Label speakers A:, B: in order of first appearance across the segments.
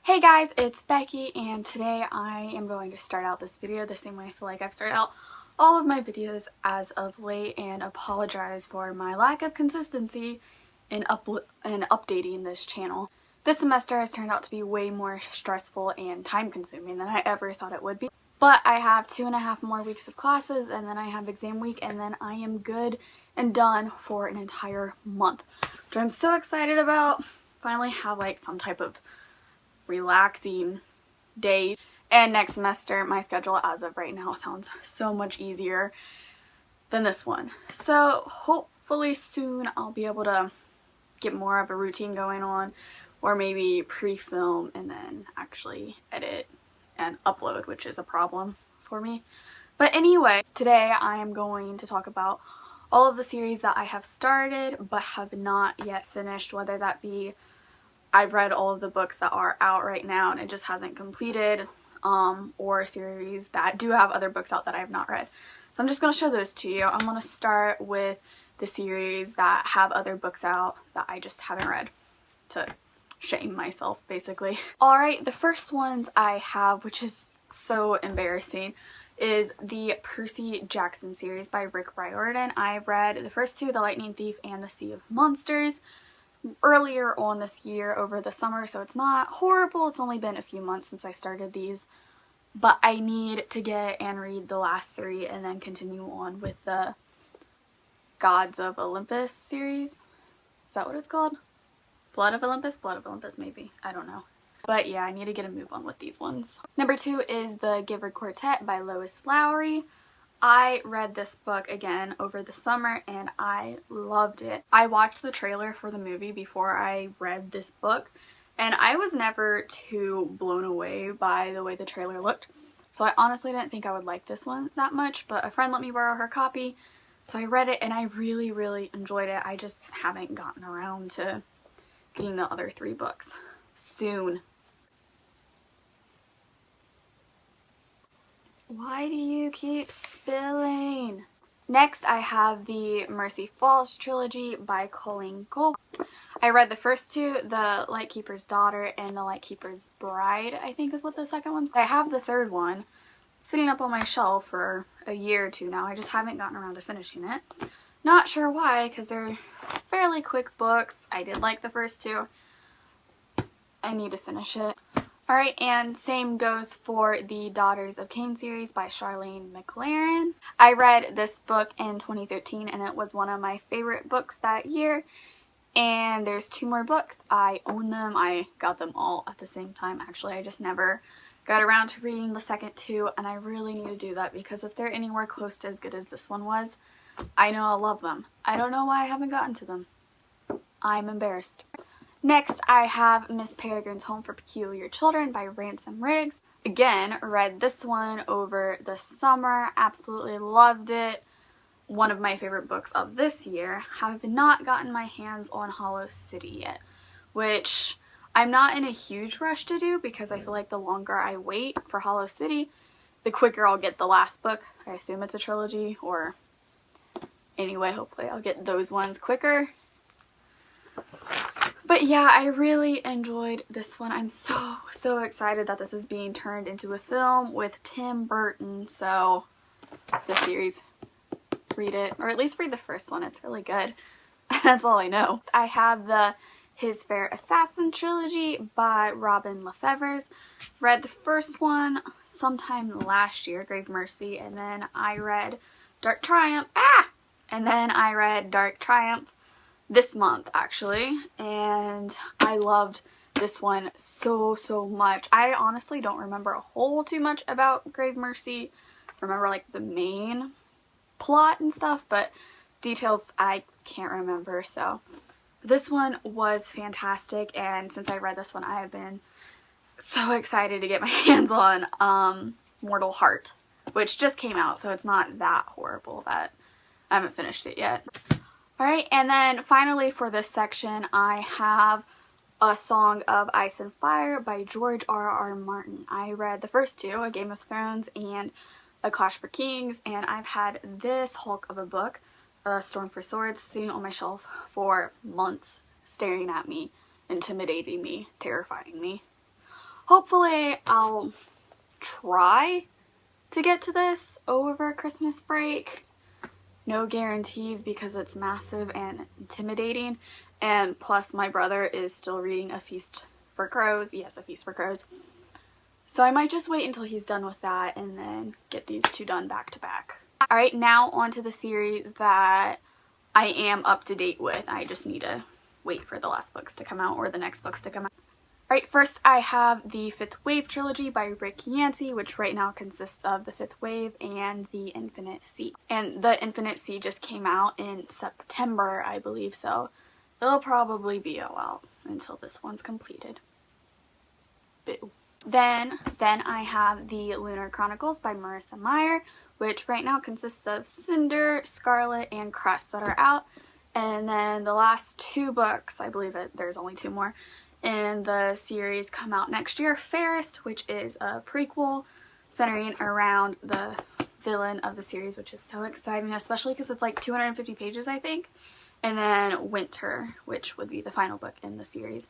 A: Hey guys, it's Becky, and today I am going to start out this video the same way I feel like I've started out all of my videos as of late, and apologize for my lack of consistency in updating this channel. This semester has turned out to be way more stressful and time consuming than I ever thought it would be. But I have 2.5 more weeks of classes, and then I have exam week, and then I am good and done for an entire month, which I'm so excited about. Finally have like some type of relaxing day. And next semester, my schedule as of right now sounds so much easier than this one. So hopefully soon I'll be able to get more of a routine going on, or maybe pre-film and then actually edit and upload, which is a problem for me. But anyway, today I am going to talk about all of the series that I have started but have not yet finished, whether that be I've read all of the books that are out right now and it just hasn't completed, or series that do have other books out that I have not read. So I'm just going to show those to you. I'm going to start with the series that have other books out that I just haven't read, to shame myself basically. Alright, the first ones I have, which is so embarrassing, is the Percy Jackson series by Rick Riordan. I read the first two, The Lightning Thief and The Sea of Monsters, earlier on this year over the summer, so it's not horrible. It's only been a few months since I started these, but I need to get and read the last three and then continue on with the Gods of Olympus series. Is that what it's called? Blood of Olympus? Blood of Olympus maybe. I don't know. But yeah, I need to get a move on with these ones. Number 2 is The Giver Quartet by Lois Lowry. I read this book again over the summer and I loved it. I watched the trailer for the movie before I read this book, and I was never too blown away by the way the trailer looked. So I honestly didn't think I would like this one that much, but a friend let me borrow her copy, so I read it and I really enjoyed it. I just haven't gotten around to getting the other 3 books. Soon. Why do you keep spilling? Next, I have the Mercy Falls trilogy by Colleen Cole. I read the first 2, The Lightkeeper's Daughter and The Lightkeeper's Bride, I think is what the second one's. I have the third one sitting up on my shelf for a year or 2 now. I just haven't gotten around to finishing it. Not sure why, because they're fairly quick books. I did like the first 2. I need to finish it. Alright, and same goes for the Daughters of Cain series by Charlene McLaren. I read this book in 2013 and it was one of my favorite books that year. And there's 2 more books. I own them. I got them all at the same time actually. I just never got around to reading the second 2, and I really need to do that because if they're anywhere close to as good as this one was, I know I'll love them. I don't know why I haven't gotten to them. I'm embarrassed. Next, I have Miss Peregrine's Home for Peculiar Children by Ransom Riggs. Again, read this one over the summer. Absolutely loved it. One of my favorite books of this year. Have not gotten my hands on Hollow City yet, which I'm not in a huge rush to do because I feel like the longer I wait for Hollow City, the quicker I'll get the last book. I assume it's a trilogy, or anyway, hopefully I'll get those ones quicker. But yeah, I really enjoyed this one. I'm so excited that this is being turned into a film with Tim Burton. So, this series, read it. Or at least read the first one. It's really good. That's all I know. I have the His Fair Assassin trilogy by Robin Lefevre. Read the first one sometime last year, Grave Mercy. And then I read Dark Triumph. And then I read Dark Triumph this month actually, and I loved this one so much. I honestly don't remember a whole too much about Grave Mercy. Remember like the main plot and stuff, but details I can't remember. So this one was fantastic, and since I read this one I have been so excited to get my hands on Mortal Heart, which just came out, so it's not that horrible that I haven't finished it yet. Alright, and then finally for this section, I have A Song of Ice and Fire by George R.R. Martin. I read the first 2, A Game of Thrones and A Clash for Kings, and I've had this hulk of a book, A Storm for Swords, sitting on my shelf for months, staring at me, intimidating me, terrifying me. hopefully I'll try to get to this over Christmas break. No guarantees because it's massive and intimidating, and plus my brother is still reading A Feast for Crows. Yes, A Feast for Crows. So I might just wait until he's done with that and then get these two done back to back. Alright, now on to the series that I am up to date with. I just need to wait for the last books to come out or the next books to come out. Alright, first I have the Fifth Wave trilogy by Rick Yancey, which right now consists of The Fifth Wave and The Infinite Sea. And The Infinite Sea just came out in September, I believe, so it'll probably be a while until this one's completed. Boo. Then I have the Lunar Chronicles by Marissa Meyer, which right now consists of Cinder, Scarlet, and Crest that are out. And then the last two books, I believe there's only two more, in the series come out next year. Fairest, which is a prequel centering around the villain of the series, which is so exciting, especially because it's like 250 pages, I think. And then Winter, which would be the final book in the series.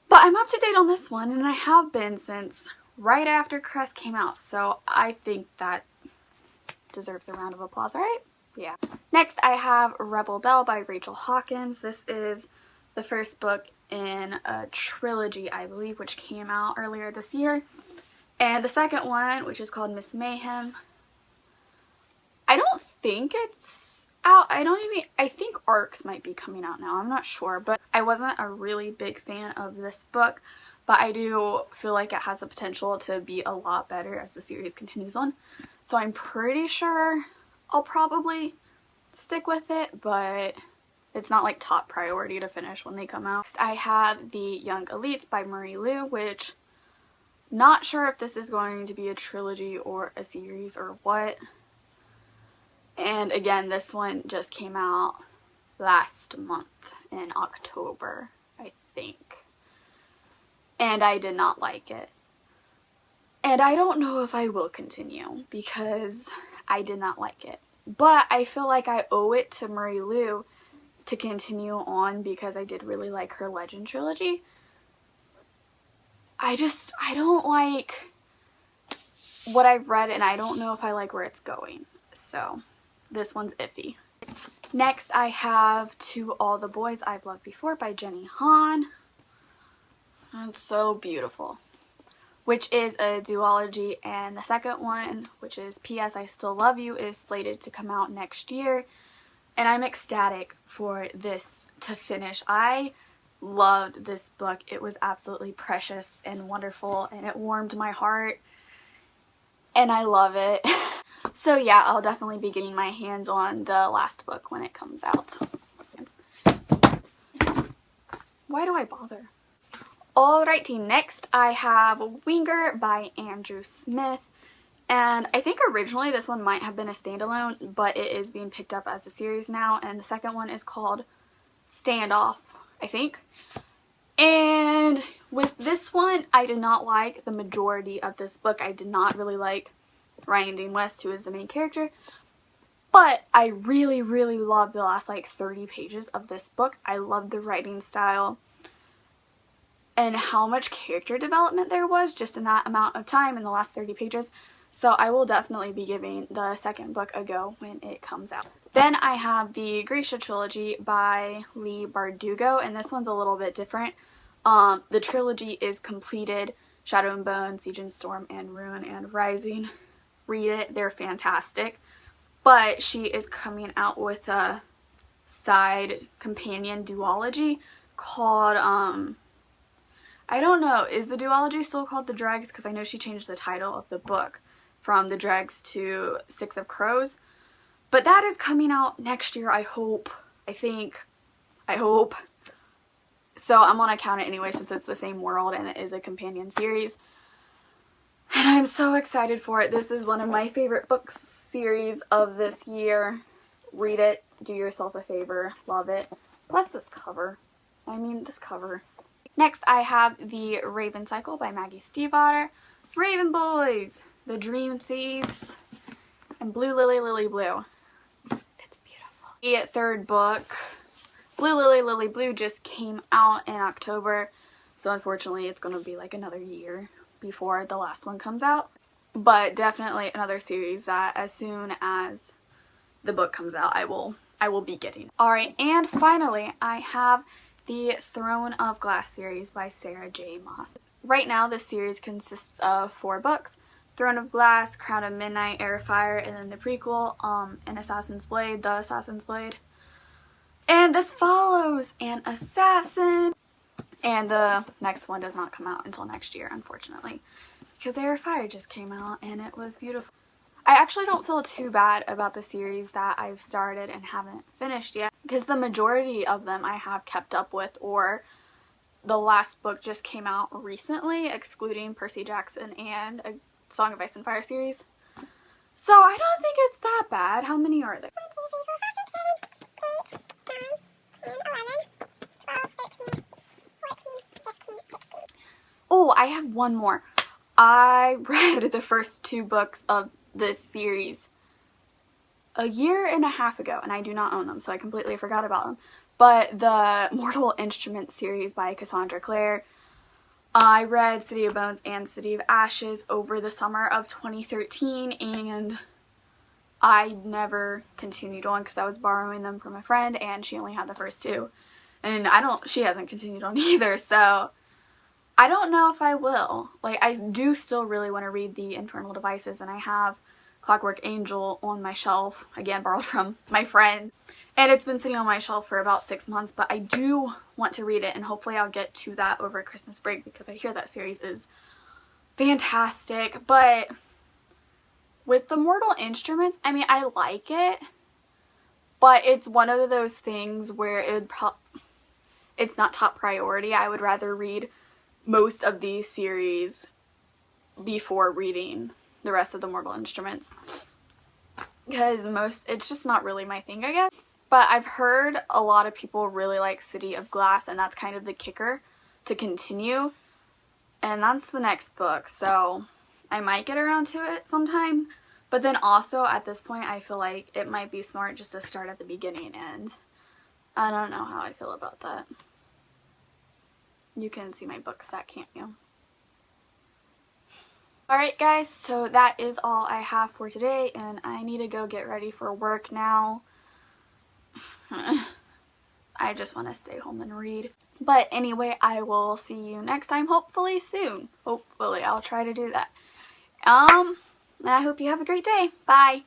A: But I'm up to date on this one, and I have been since right after Crest came out, so I think that deserves a round of applause, alright? Yeah. Next, I have Rebel Belle by Rachel Hawkins. This is the first book in a trilogy, I believe, which came out earlier this year. And the second one, which is called Miss Mayhem, I don't think it's out. I think ARCs might be coming out now. I'm not sure, but I wasn't a really big fan of this book, but I do feel like it has the potential to be a lot better as the series continues on. So I'm pretty sure I'll probably stick with it, but it's not like top priority to finish when they come out. Next, I have The Young Elites by Marie Lu, which not sure if this is going to be a trilogy or a series or what. And again, this one just came out last month in October, I think. And I did not like it. And I don't know if I will continue because I did not like it. But I feel like I owe it to Marie Lu to continue on because I did really like her Legend trilogy. I don't like what I've read, and I don't know if I like where it's going. So this one's iffy. Next, I have To All the Boys I've Loved Before by Jenny Han. It's so beautiful. Which is a duology, and the second one, which is P.S. I Still Love You, is slated to come out next year. And I'm ecstatic for this to finish. I loved this book. It was absolutely precious and wonderful, and it warmed my heart. And I love it. So yeah, I'll definitely be getting my hands on the last book when it comes out. Why do I bother? Alrighty, next I have Winger by Andrew Smith. And I think originally this one might have been a standalone, but it is being picked up as a series now. And the second one is called Standoff, I think. And with this one, I did not like the majority of this book. I did not really like Ryan Dean West, who is the main character. But I really, really loved the last like 30 pages of this book. I loved the writing style and how much character development there was just in that amount of time in the last 30 pages. So I will definitely be giving the second book a go when it comes out. Then I have the Grisha trilogy by Leigh Bardugo, and this one's a little bit different. The trilogy is completed. Shadow and Bone, Siege and Storm, and Ruin and Rising. Read it, they're fantastic. But she is coming out with a side companion duology called, I don't know, is the duology still called The Dregs? Because I know she changed the title of the book from The Dregs to Six of Crows. But that is coming out next year, I hope. I hope. So I'm gonna count it anyway since it's the same world and it is a companion series. And I'm so excited for it. This is one of my favorite book series of this year. Read it. Do yourself a favor. Love it. Plus this cover. This cover. Next, I have The Raven Cycle by Maggie Stiefvater. Raven Boys, The Dream Thieves, and Blue Lily, Lily Blue. It's beautiful. The third book, Blue Lily, Lily Blue, just came out in October. So unfortunately it's going to be like another year before the last one comes out. But definitely another series that as soon as the book comes out, I will be getting. Alright, and finally I have the Throne of Glass series by Sarah J. Maas. Right now this series consists of 4 books. Throne of Glass, Crown of Midnight, Heir of Fire, and then the prequel, An Assassin's Blade, The Assassin's Blade. And this follows an assassin. And the next one does not come out until next year, unfortunately, because Heir of Fire just came out and it was beautiful. I actually don't feel too bad about the series that I've started and haven't finished yet, because the majority of them I have kept up with, or the last book just came out recently, excluding Percy Jackson and a Song of Ice and Fire series. So I don't think it's that bad. How many are there? 1, 2, 3, 4, 5, 6, 7, 8, 9, 10, 11, 12, 13, 14, 15, 16. Oh, I have one more. I read the first 2 books of this series a year and a half ago, and I do not own them, so I completely forgot about them. But the Mortal Instruments series by Cassandra Clare, I read City of Bones and City of Ashes over the summer of 2013, and I never continued on because I was borrowing them from a friend and she only had the first 2. And she hasn't continued on either, so I don't know if I will. Like, I do still really want to read The Infernal Devices, and I have Clockwork Angel on my shelf, again borrowed from my friend. And it's been sitting on my shelf for about 6 months, but I do want to read it, and hopefully I'll get to that over Christmas break because I hear that series is fantastic. But with the Mortal Instruments, I mean, I like it, but it's one of those things where it's not top priority. I would rather read most of these series before reading the rest of the Mortal Instruments, because it's just not really my thing, I guess. But I've heard a lot of people really like City of Glass, and that's kind of the kicker to continue, and that's the next book, so I might get around to it sometime. But then also at this point I feel like it might be smart just to start at the beginning, and I don't know how I feel about that. You can see my book stack, can't you? Alright guys, so that is all I have for today, and I need to go get ready for work now. I just want to stay home and read. But anyway, I will see you next time, hopefully soon. Hopefully, I'll try to do that. I hope you have a great day. Bye!